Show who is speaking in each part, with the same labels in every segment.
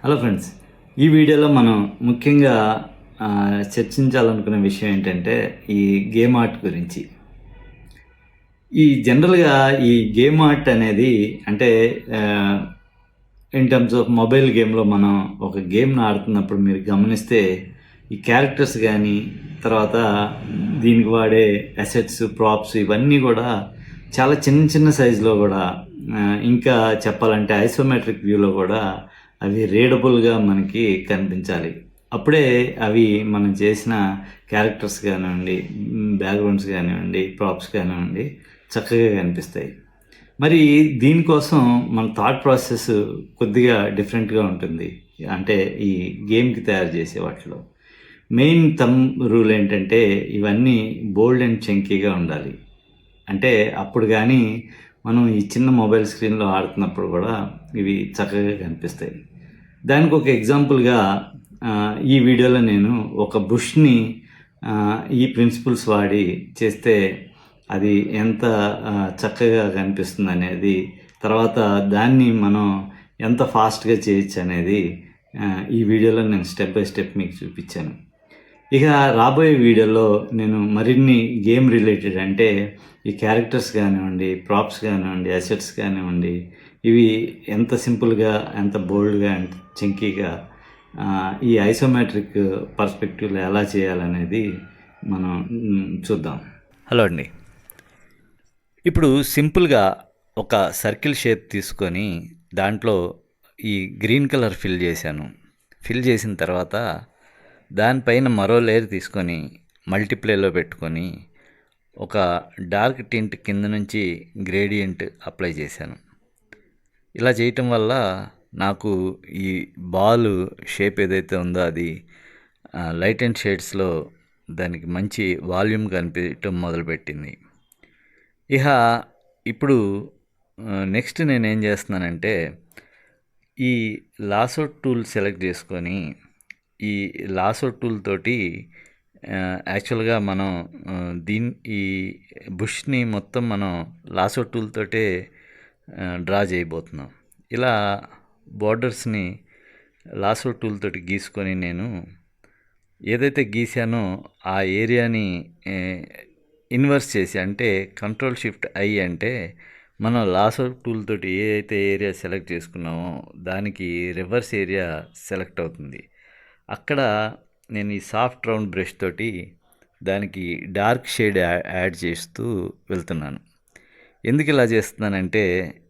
Speaker 1: Hello friends, ఈ వీడియోలో మనం ముఖ్యంగా చర్చించాలనుకునే విషయం ఏంటంటే ఈ గేమ్ ఆర్ట్ గురించి. జనరల్గా ఈ గేమ్ ఆర్ట్ అనేది అంటే ఇన్ టర్మ్స్ ఆఫ్ మొబైల్ గేమ్లో మనం ఒక గేమ్ను ఆడుతున్నప్పుడు మీరు గమనిస్తే ఈ క్యారెక్టర్స్ కానీ తర్వాత దీనికి వాడే అసెట్స్, ప్రాప్స్ ఇవన్నీ కూడా చాలా చిన్న చిన్న సైజులో కూడా ఇంకా చెప్పాలంటే ఐసోమెట్రిక్ వ్యూలో కూడా అవి రీడబుల్గా మనకి కనిపించాలి. అప్పుడే అవి మనం చేసిన క్యారెక్టర్స్ కానివ్వండి, బ్యాక్గ్రౌండ్స్ కానివ్వండి, ప్రాప్స్ కానివ్వండి చక్కగా కనిపిస్తాయి. మరి దీనికోసం మన థాట్ ప్రాసెస్ కొద్దిగా డిఫరెంట్గా ఉంటుంది. అంటే ఈ గేమ్కి తయారు చేసే వాటిలో మెయిన్ రూల్ ఏంటంటే ఇవన్నీ బోల్డ్ అండ్ చంకీగా ఉండాలి. అంటే అప్పుడు కానీ మనం ఈ చిన్న మొబైల్ స్క్రీన్లో ఆడుతున్నప్పుడు కూడా ఇవి చక్కగా కనిపిస్తాయి. దానికి ఒక ఎగ్జాంపుల్గా ఈ వీడియోలో నేను ఒక బుష్ని ఈ ప్రిన్సిపల్స్ వాడి చేస్తే అది ఎంత చక్కగా కనిపిస్తుంది అనేది, తర్వాత దాన్ని మనం ఎంత ఫాస్ట్గా చేయొచ్చు అనేది ఈ వీడియోలో నేను స్టెప్ బై స్టెప్ మీకు చూపించాను. ఇక రాబోయే వీడియోలో నేను మరిన్ని గేమ్ రిలేటెడ్ అంటే ఈ క్యారెక్టర్స్ కానివ్వండి, ప్రాప్స్ కానివ్వండి, అసెట్స్ కానివ్వండి, ఇవి ఎంత సింపుల్గా, ఎంత బోల్డ్గా, ఎంత చంకీగా ఈ ఐసోమెట్రిక్ పర్స్పెక్టివ్లో ఎలా చేయాలనేది మనం చూద్దాం. హలో అండి. ఇప్పుడు సింపుల్గా ఒక సర్కిల్ షేప్ తీసుకొని దాంట్లో ఈ గ్రీన్ కలర్ ఫిల్ చేశాను. ఫిల్ చేసిన తర్వాత దానిపైన మరో లేయర్ తీసుకొని మల్టీప్లేలో పెట్టుకొని ఒక డార్క్ టింట్ కింద నుంచి గ్రేడియంట్ అప్లై చేశాను. ఇలా చేయటం వల్ల నాకు ఈ బాల్ షేప్ ఏదైతే ఉందో అది లైట్ అండ్ షేడ్స్లో దానికి మంచి వాల్యూమ్ కనిపించటం మొదలుపెట్టింది. ఇప్పుడు నెక్స్ట్ నేనేం చేస్తున్నానంటే ఈ లాసో టూల్ సెలెక్ట్ చేసుకొని ఈ లాసో టూల్ తోటి యాక్చువల్గా మనం ఈ బుష్ని మొత్తం మనం లాసో టూల్ తోటే డ్రా చేయబోతున్నాం. ఇలా బోర్డర్స్ని లాసో టూల్ తోటి గీసుకొని నేను ఏదైతే గీసానో ఆ ఏరియాని ఇన్వర్స్ చేసి, అంటే కంట్రోల్ షిఫ్ట్ ఐ అంటే మనం లాసో టూల్ తోటి ఏదైతే ఏరియా సెలెక్ట్ చేసుకున్నామో దానికి రివర్స్ ఏరియా సెలెక్ట్ అవుతుంది. అక్కడ నేను ఈ సాఫ్ట్ రౌండ్ బ్రష్ తోటి దానికి డార్క్ షేడ్ యాడ్ చేస్తూ వెళ్తున్నాను. ఎందుకు ఇలా చేస్తున్నానంటే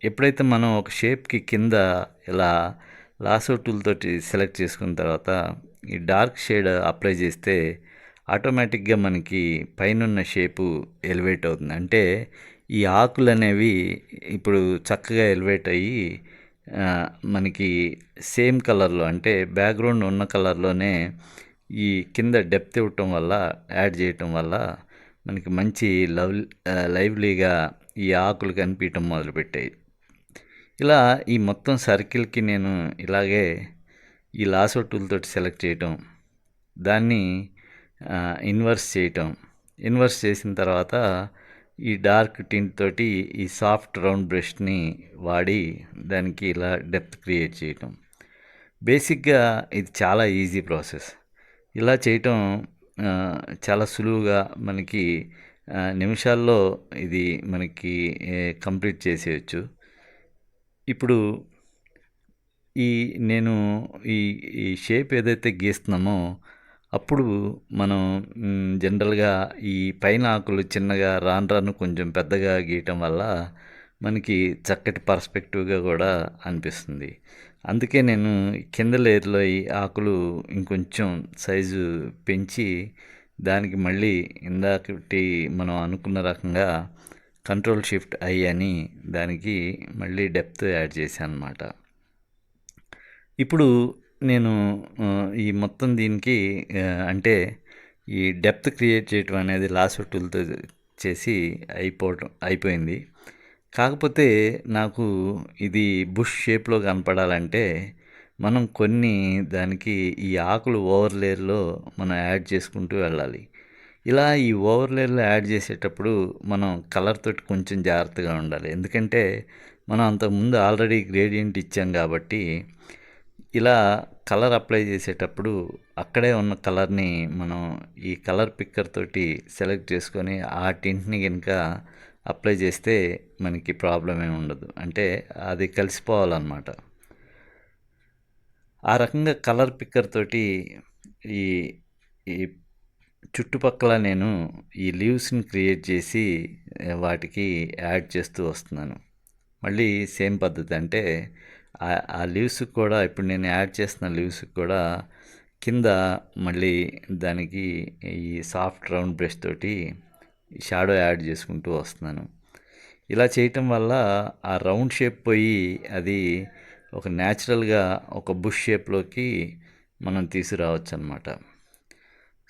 Speaker 1: ఎప్పుడైతే మనం ఒక షేప్కి కింద ఇలా లాసో టూల్ తోటి సెలెక్ట్ చేసుకున్న తర్వాత ఈ డార్క్ షేడ్ అప్లై చేస్తే ఆటోమేటిక్గా మనకి పైనున్న షేపు ఎలివేట్ అవుతుంది. అంటే ఈ ఆకులు అనేవి ఇప్పుడు చక్కగా ఎలివేట్ అయ్యి మనకి సేమ్ కలర్లో, అంటే బ్యాక్గ్రౌండ్ ఉన్న కలర్లోనే ఈ కింద డెప్త్ ఇవ్వటం వల్ల, యాడ్ చేయటం వల్ల మనకి మంచి లైవ్లీగా ఈ ఆకులు కనిపించటం మొదలుపెట్టాయి. ఇలా ఈ మొత్తం సర్కిల్కి నేను ఇలాగే ఈ లాసో టూల్ తోటి సెలెక్ట్ చేయటం, దాన్ని ఇన్వర్స్ చేయటం, ఇన్వర్స్ చేసిన తర్వాత ఈ డార్క్ టింట్ తోటి ఈ సాఫ్ట్ రౌండ్ బ్రష్ని వాడి దానికి ఇలా డెప్త్ క్రియేట్ చేయటం. బేసిక్గా ఇది చాలా ఈజీ ప్రాసెస్. ఇలా చేయటం చాలా సులువుగా మనకి నిమిషాల్లో ఇది మనకి కంప్లీట్ చేసేయచ్చు. ఇప్పుడు నేను ఈ షేప్ ఏదైతే గీస్తున్నామో అప్పుడు మనం జనరల్గా ఈ పైన ఆకులు చిన్నగా రాను కొంచెం పెద్దగా గీయటం వల్ల మనకి చక్కటి పర్స్పెక్టివ్గా కూడా అనిపిస్తుంది. అందుకే నేను కింద లేయర్లో ఈ ఆకులు ఇంకొంచెం సైజు పెంచి దానికి మళ్ళీ ఇందాకటి మనం అనుకున్న రకంగా కంట్రోల్ షిఫ్ట్ ఐ అని దానికి మళ్ళీ డెప్త్ యాడ్ చేశాను అన్నమాట. ఇప్పుడు నేను ఈ మొత్తం దీనికి అంటే ఈ డెప్త్ క్రియేట్ చేయటం అనేది లాసో టూల్తో చేసి అయిపోయింది. కాకపోతే నాకు ఇది బుష్ షేప్లో కనపడాలంటే మనం కొన్ని దానికి ఈ ఆకులు ఓవర్ లేయర్లో మనం యాడ్ చేసుకుంటూ వెళ్ళాలి. ఇలా ఈ ఓవర్ లేయర్లో యాడ్ చేసేటప్పుడు మనం కలర్ తోటి కొంచెం జాగ్రత్తగా ఉండాలి. ఎందుకంటే మనం అంతకుముందు ఆల్రెడీ గ్రేడియంట్ ఇచ్చాం కాబట్టి ఇలా కలర్ అప్లై చేసేటప్పుడు అక్కడే ఉన్న కలర్ని మనం ఈ కలర్ పిక్కర్ తోటి సెలెక్ట్ చేసుకొని ఆ టింట్ని కనుక అప్లై చేస్తే మనకి ప్రాబ్లం ఏమి ఉండదు. అంటే అది కలిసిపోవాలన్నమాట. ఆ రకంగా కలర్ పిక్కర్ తోటి ఈ ఈ చుట్టుపక్కల నేను ఈ లీవ్స్ని క్రియేట్ చేసి వాటికి యాడ్ చేస్తూ వస్తున్నాను. మళ్ళీ సేమ్ పద్ధతి. అంటే ఆ లీవ్స్కి కూడా ఇప్పుడు నేను యాడ్ చేస్తున్న లీవ్స్కి కూడా కింద మళ్ళీ దానికి ఈ సాఫ్ట్ రౌండ్ బ్రష్ తోటి షాడో యాడ్ చేసుకుంటూ వస్తున్నాను. ఇలా చేయటం వల్ల ఆ రౌండ్ షేప్ పోయి అది ఒక న్యాచురల్గా ఒక బుష్ షేప్లోకి మనం తీసుకురావచ్చు అన్నమాట.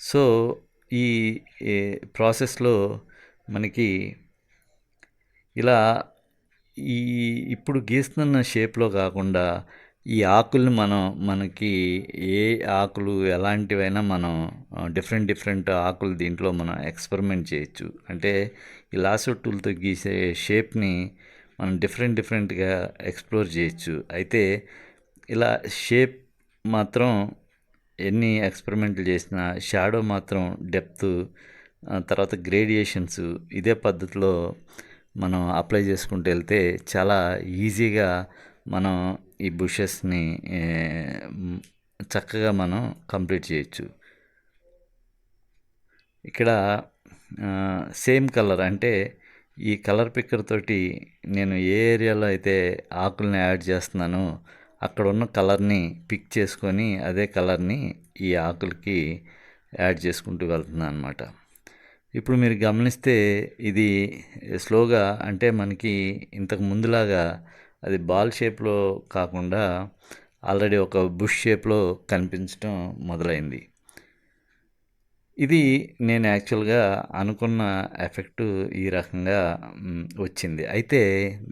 Speaker 1: సో ఈ ఈ ప్రాసెస్లో మనకి ఇలా ఈ ఇప్పుడు గీస్తున్న షేప్లో కాకుండా ఈ ఆకుల్ని మనకి ఏ ఆకులు ఎలాంటివైనా మనం డిఫరెంట్ డిఫరెంట్ ఆకులు దీంట్లో మనం ఎక్స్పెరిమెంట్ చేయొచ్చు. అంటే ఈ లాసో టూల్తో గీసే షేప్ని మనం డిఫరెంట్ డిఫరెంట్గా ఎక్స్ప్లోర్ చేయొచ్చు. అయితే ఇలా షేప్ మాత్రం ఎన్ని ఎక్స్పెరిమెంట్లు చేసినా షాడో మాత్రం డెప్త్, తర్వాత గ్రేడియేషన్స్ ఇదే పద్ధతిలో మనం అప్లై చేసుకుంటూ వెళ్తే చాలా ఈజీగా మనం ఈ బుషెస్ని చక్కగా మనం కంప్లీట్ చేయొచ్చు. ఇక్కడ సేమ్ కలర్ అంటే ఈ కలర్ పిక్కర్ తోటి నేను ఏ ఏరియాలో అయితే ఆకుల్ని యాడ్ చేస్తున్నానో అక్కడ ఉన్న కలర్ని పిక్ చేసుకొని అదే కలర్ని ఈ ఆకులకి యాడ్ చేసుకుంటూ వెళ్తున్నాను అనమాట. ఇప్పుడు మీరు గమనిస్తే ఇది స్లోగా అంటే మనకి ఇంతకు ముందులాగా అది బాల్ షేప్లో కాకుండా ఆల్రెడీ ఒక బుష్ షేప్లో కనిపించడం మొదలైంది. ఇది నేను యాక్చువల్గా అనుకున్న ఎఫెక్టు ఈ రకంగా వచ్చింది. అయితే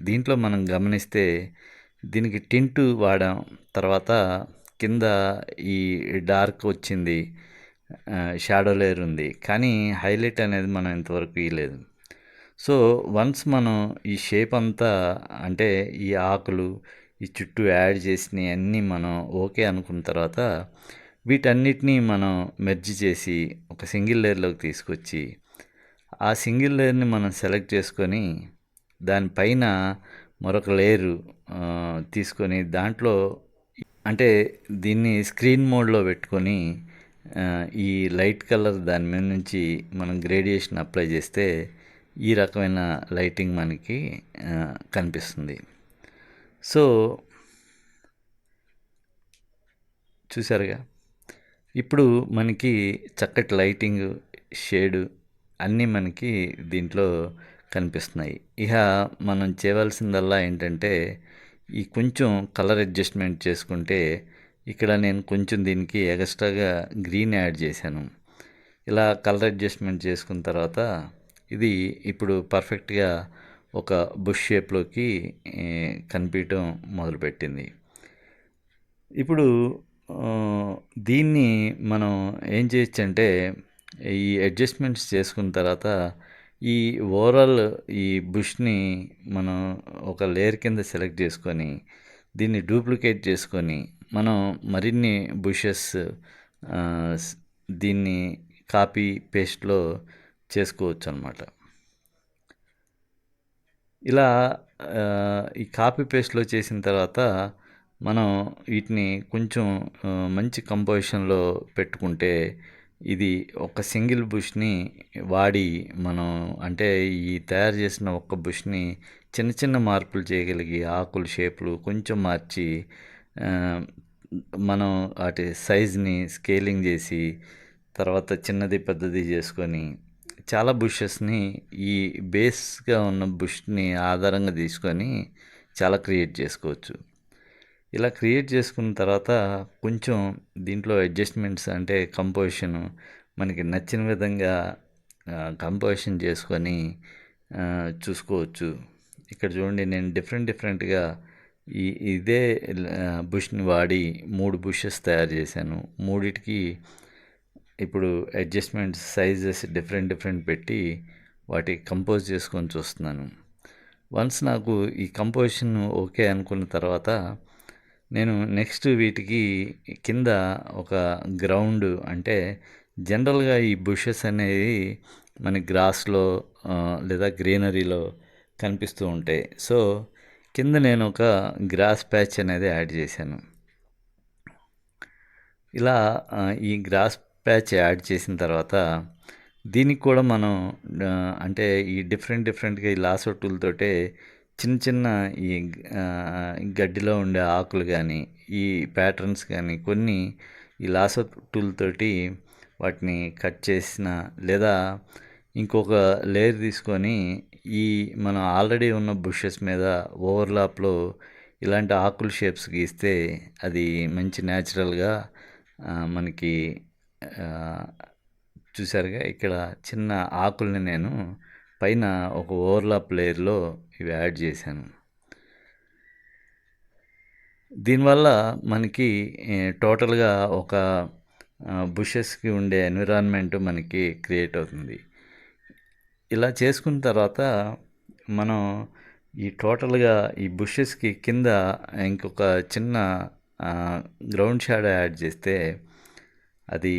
Speaker 1: దీంట్లో మనం గమనిస్తే దీనికి టింటు వాడాం, తర్వాత కింద ఈ డార్క్ వచ్చింది, షాడో లేయర్ ఉంది, కానీ హైలైట్ అనేది మనం ఇంతవరకు ఇవ్వలేదు. సో వన్స్ మనం ఈ షేప్ అంతా అంటే ఈ ఆకులు ఈ చుట్టూ యాడ్ చేసినవి అన్నీ మనం ఓకే అనుకున్న తర్వాత వీటన్నిటినీ మనం మెర్జ్ చేసి ఒక సింగిల్ లేయర్లోకి తీసుకొచ్చి ఆ సింగిల్ లేయర్ని మనం సెలెక్ట్ చేసుకొని దానిపైన మరొక లేయరు తీసుకొని దాంట్లో అంటే దీన్ని స్క్రీన్ మోడ్లో పెట్టుకొని ఈ లైట్ కలర్ దాని మీద నుంచి మనం గ్రేడియేషన్ అప్లై చేస్తే ఈ రకమైన లైటింగ్ మనకి కనిపిస్తుంది. సో చూసారుగా, ఇప్పుడు మనకి చక్కటి లైటింగ్, షేడు అన్నీ మనకి దీంట్లో కనిపిస్తున్నాయి. ఇక మనం చేయవలసిందల్లా ఏంటంటే ఈ కొంచెం కలర్ అడ్జస్ట్మెంట్ చేసుకుంటే ఇక్కడ నేను కొంచెం దీనికి ఎక్స్ట్రాగా గ్రీన్ యాడ్ చేశాను. ఇలా కలర్ అడ్జస్ట్మెంట్ చేసుకున్న తర్వాత ఇది ఇప్పుడు పర్ఫెక్ట్గా ఒక బుష్ షేప్లోకి కనిపించడం మొదలుపెట్టింది. ఇప్పుడు దీన్ని మనం ఏం చేయొచ్చు అంటే ఈ అడ్జస్ట్మెంట్స్ చేసుకున్న తర్వాత ఈ ఓవరాల్ ఈ బుష్ని మనం ఒక లేయర్ కింద సెలెక్ట్ చేసుకొని దీన్ని డూప్లికేట్ చేసుకొని మనం మరిన్ని బుషెస్ దీన్ని కాపీ పేస్ట్లో చేసుకోవచ్చు అన్నమాట. ఇలా ఈ కాపీ పేస్ట్లో చేసిన తర్వాత మనం వీటిని కొంచెం మంచి కంపోజిషన్లో పెట్టుకుంటే ఇది ఒక సింగిల్ బుష్ని వాడి మనం అంటే ఈ తయారు చేసిన ఒక్క బుష్ని చిన్న చిన్న మార్పులు చేయగలిగి ఆకుల షేపులు కొంచెం మార్చి మనం వాటి సైజ్ని స్కేలింగ్ చేసి తర్వాత చిన్నది పెద్దది చేసుకొని చాలా బుషెస్ని ఈ బేస్గా ఉన్న బుష్ని ఆధారంగా తీసుకొని చాలా క్రియేట్ చేసుకోవచ్చు. ఇలా క్రియేట్ చేసుకున్న తర్వాత కొంచెం దీంట్లో అడ్జస్ట్మెంట్స్ అంటే కంపోజిషన్ మనకి నచ్చిన విధంగా కంపోజిషన్ చేసుకొని చూసుకోవచ్చు. ఇక్కడ చూడండి, నేను డిఫరెంట్గా ఇదే బుష్ని వాడి 3 బుషెస్ తయారు చేశాను. మూడిటికి ఇప్పుడు అడ్జస్ట్మెంట్స్ సైజెస్ డిఫరెంట్ పెట్టి వాటి కంపోజ్ చేసుకొని చూస్తున్నాను. వన్స్ నాకు ఈ కంపోజిషన్ ఓకే అనుకున్న తర్వాత నేను నెక్స్ట్ వీటికి కింద ఒక గ్రౌండ్ అంటే జనరల్గా ఈ బుషెస్ అనేవి మన గ్రాస్లో లేదా గ్రీనరీలో కనిపిస్తూ ఉంటాయి. సో కింద నేను ఒక గ్రాస్ ప్యాచ్ అనేది యాడ్ చేశాను. ఇలా ఈ గ్రాస్ ప్యాచ్ యాడ్ చేసిన తర్వాత దీనికి కూడా మనం అంటే ఈ డిఫరెంట్‌గా ఈ లాసో టూల్‌తోటే చిన్న చిన్న ఈ గడ్డిలో ఉండే ఆకులు గానీ, ఈ ప్యాటర్న్స్ గానీ కొన్ని ఈ లాసో టూల్‌తోటి వాటిని కట్ చేసిన లేదా ఇంకొక లేయర్ తీసుకొని ఈ మనం ఆల్రెడీ ఉన్న బుషెస్ మీద ఓవర్‌లాప్‌లో ఇలాంటి ఆకుల షేప్స్ గీస్తే అది మంచి న్యాచురల్‌గా మనకి చూసారుగా ఇక్కడ చిన్న ఆకుల్ని నేను పైన ఒక ఓవర్లాప్ లేయర్లో ఇవి యాడ్ చేశాను. దీనివల్ల మనకి టోటల్గా ఒక బుషెస్కి ఉండే ఎన్విరాన్మెంట్ మనకి క్రియేట్ అవుతుంది. ఇలా చేసుకున్న తర్వాత మనం ఈ టోటల్గా ఈ బుషెస్కి కింద ఇంకొక చిన్న గ్రౌండ్ షాడో యాడ్ చేస్తే అది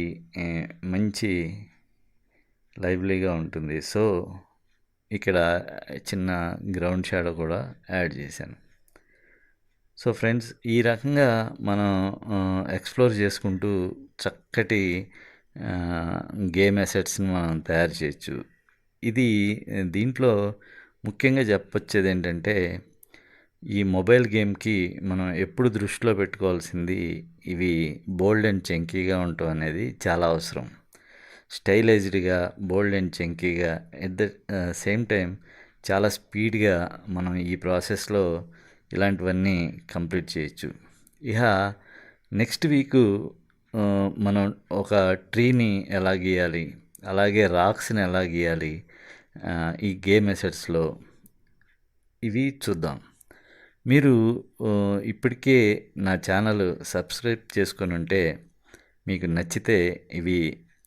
Speaker 1: మంచి లైవ్లీగా ఉంటుంది. సో ఇక్కడ చిన్న గ్రౌండ్ షాడో కూడా యాడ్ చేశాను. సో ఫ్రెండ్స్, ఈ రకంగా మనం ఎక్స్‌ప్లోర్ చేసుకుంటూ చక్కటి గేమ్ అసెట్స్‌ని మనం తయారు చేయొచ్చు. ఇది దీంట్లో ముఖ్యంగా చెప్పొచ్చేదేంటంటే, ఈ మొబైల్ గేమ్‌కి మనం ఎప్పుడు దృష్టిలో పెట్టుకోవాల్సింది ఇవి బోల్డ్ అండ్ చంకీగా ఉండటం అనేది చాలా అవసరం. స్టైలైజ్డ్‌గా, బోల్డ్ అండ్ చంకీగా ఎట్ ద సేమ్ టైమ్ చాలా స్పీడ్‌గా మనం ఈ ప్రాసెస్‌లో ఇలాంటివన్నీ కంప్లీట్ చేయొచ్చు. ఇహ నెక్స్ట్ వీకు మనం ఒక ట్రీని ఎలా గీయాలి, అలాగే రాక్స్‌ని ఎలా గీయాలి ఈ గేమ్ అసెట్స్‌లో ఇవి చూద్దాం. మీరు ఇప్పటికే నా ఛానల్ సబ్స్క్రైబ్ చేసుకొనుంటే మీకు నచ్చితే ఇవి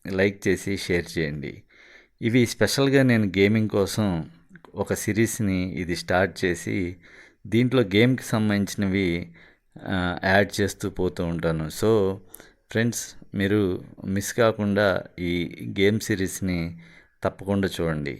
Speaker 1: లైక్ చేసి షేర్ చేయండి. ఇవి స్పెషల్‌గా నేను గేమింగ్ కోసం ఒక సిరీస్‌ని ఇది స్టార్ట్ చేసి దీంట్లో గేమ్‌కి సంబంధించినవి యాడ్ చేస్తూ పోతూ ఉంటాను. సో ఫ్రెండ్స్, మీరు మిస్ కాకుండా ఈ గేమ్ సిరీస్‌ని తప్పకుండా చూడండి.